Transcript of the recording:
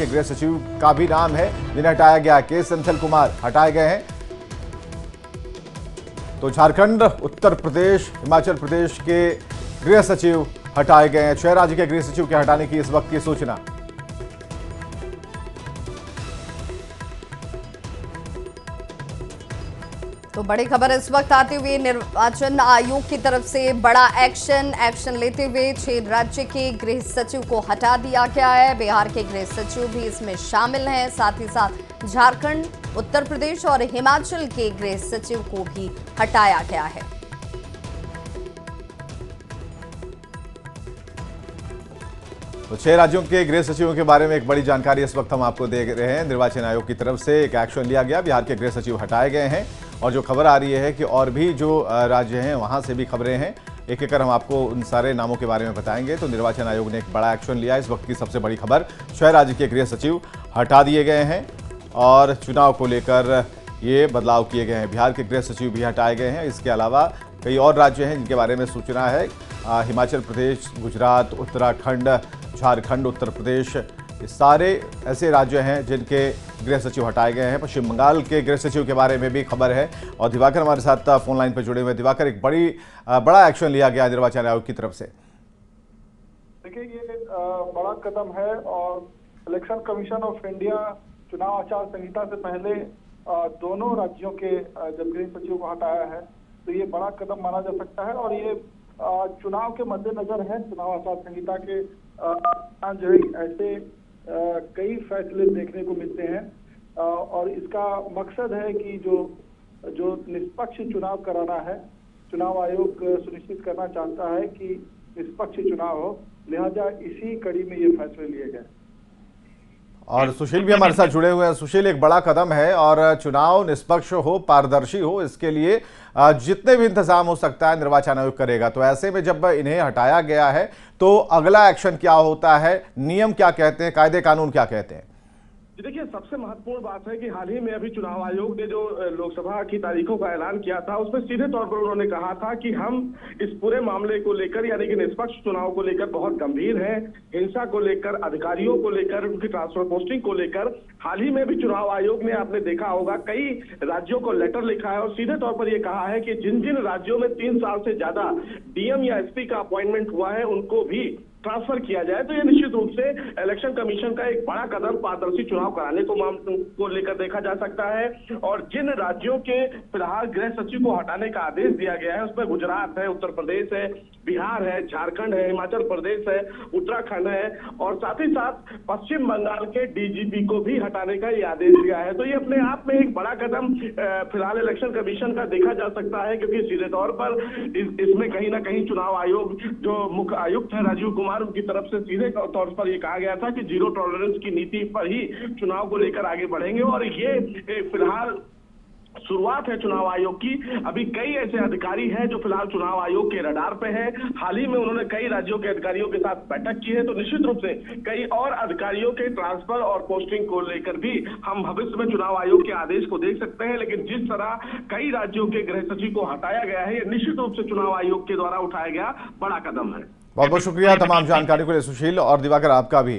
के गृह सचिव का भी नाम है जिन्हें हटाया गया। के सेंथिल कुमार हटाए गए हैं। तो झारखंड, उत्तर प्रदेश, हिमाचल प्रदेश के गृह सचिव हटाए गए हैं। 6 राज्य के गृह सचिव के हटाने की इस वक्त की सूचना। तो बड़ी खबर इस वक्त आते हुए निर्वाचन आयोग की तरफ से बड़ा एक्शन लेते हुए 6 राज्य के गृह सचिव को हटा दिया गया है। बिहार के गृह सचिव भी इसमें शामिल हैं। साथ ही साथ झारखंड, उत्तर प्रदेश और हिमाचल के गृह सचिव को भी हटाया गया है। तो 6 राज्यों के गृह सचिवों के बारे में एक बड़ी जानकारी इस वक्त हम आपको दे रहे हैं। निर्वाचन आयोग की तरफ से एक एक्शन लिया गया। बिहार के गृह सचिव हटाए गए हैं और जो खबर आ रही है कि और भी जो राज्य हैं वहां से भी खबरें हैं। एक एक कर हम आपको उन सारे नामों के बारे में बताएंगे। तो निर्वाचन आयोग ने एक बड़ा एक्शन लिया। इस वक्त की सबसे बड़ी खबर, 6 राज्य के गृह सचिव हटा दिए गए हैं और चुनाव को लेकर ये बदलाव किए गए हैं। बिहार के गृह सचिव भी हटाए गए हैं। इसके अलावा कई और राज्य हैं जिनके बारे में सूचना है। हिमाचल प्रदेश, गुजरात, उत्तराखंड, झारखंड, उत्तर प्रदेश, ये सारे ऐसे राज्य हैं जिनके गृह सचिव हटाए गए हैं। पश्चिम बंगाल के गृह सचिव के बारे में भी खबर है और दिवाकर हमारे साथ फोन लाइन पर जुड़े हुए। दिवाकर, एक बड़ा एक्शन लिया गया निर्वाचन आयोग की तरफ से। देखिए, ये बड़ा कदम है और इलेक्शन कमीशन ऑफ इंडिया चुनाव आचार संहिता से पहले दोनों राज्यों के जब गृह सचिव को हटाया है तो ये बड़ा कदम माना जा सकता है। और ये चुनाव के मद्देनजर है। चुनाव आचार संहिता के जो है ऐसे कई फैसले देखने को मिलते हैं और इसका मकसद है कि जो निष्पक्ष चुनाव कराना है, चुनाव आयोग सुनिश्चित करना चाहता है कि निष्पक्ष चुनाव हो, लिहाजा इसी कड़ी में ये फैसले लिए गए। और सुशील भी हमारे साथ जुड़े हुए हैं। सुशील, एक बड़ा कदम है और चुनाव निष्पक्ष हो, पारदर्शी हो, इसके लिए जितने भी इंतजाम हो सकता है निर्वाचन आयोग करेगा। तो ऐसे में जब इन्हें हटाया गया है तो अगला एक्शन क्या होता है? नियम क्या कहते हैं, कायदे कानून क्या कहते हैं? देखिए, सबसे महत्वपूर्ण बात है कि हाल ही में अभी चुनाव आयोग ने जो लोकसभा की तारीखों का ऐलान किया था उसमें सीधे तौर पर उन्होंने कहा था कि हम इस पूरे मामले को लेकर यानी कि निष्पक्ष चुनाव को लेकर बहुत गंभीर हैं। हिंसा को लेकर, अधिकारियों को लेकर, उनकी ट्रांसफर पोस्टिंग को लेकर हाल ही में भी चुनाव आयोग ने, आपने देखा होगा, कई राज्यों को लेटर लिखा है और सीधे तौर पर यह कहा है कि जिन जिन राज्यों में 3 साल से ज्यादा डीएम या एसपी का अपॉइंटमेंट हुआ है उनको भी ट्रांसफर किया जाए। तो ये निश्चित रूप से इलेक्शन कमीशन का एक बड़ा कदम पारदर्शी चुनाव कराने को लेकर देखा जा सकता है। और जिन राज्यों के फिलहाल गृह सचिव को हटाने का आदेश दिया गया है उसमें गुजरात है, उत्तर प्रदेश है, बिहार है, झारखंड है, हिमाचल प्रदेश है, उत्तराखंड है और साथ ही साथ पश्चिम बंगाल के डीजीपी को भी हटाने का ये आदेश दिया है। तो ये अपने आप में एक बड़ा कदम फिलहाल इलेक्शन कमीशन का देखा जा सकता है, क्योंकि सीधे तौर पर इसमें कहीं ना कहीं चुनाव आयोग जो मुख्य आयुक्त है राजीव कुमार, उनकी तरफ से सीधे तौर पर यह कहा गया था कि जीरो टॉलरेंस की नीति पर ही चुनाव को लेकर आगे बढ़ेंगे। और ये फिलहाल शुरुआत है चुनाव आयोग की। अभी कई ऐसे अधिकारी हैं जो फिलहाल चुनाव आयोग के रडार पे हैं। हाल ही में उन्होंने कई राज्यों के अधिकारियों के साथ बैठक की है। तो निश्चित रूप से कई और अधिकारियों के ट्रांसफर और पोस्टिंग को लेकर भी हम भविष्य में चुनाव आयोग के आदेश को देख सकते हैं। लेकिन जिस तरह कई राज्यों के गृह सचिव को हटाया गया है, यह निश्चित रूप से चुनाव आयोग के द्वारा उठाया गया बड़ा कदम है। बहुत बहुत शुक्रिया तमाम जानकारी के लिए सुशील और दिवाकर, आपका भी।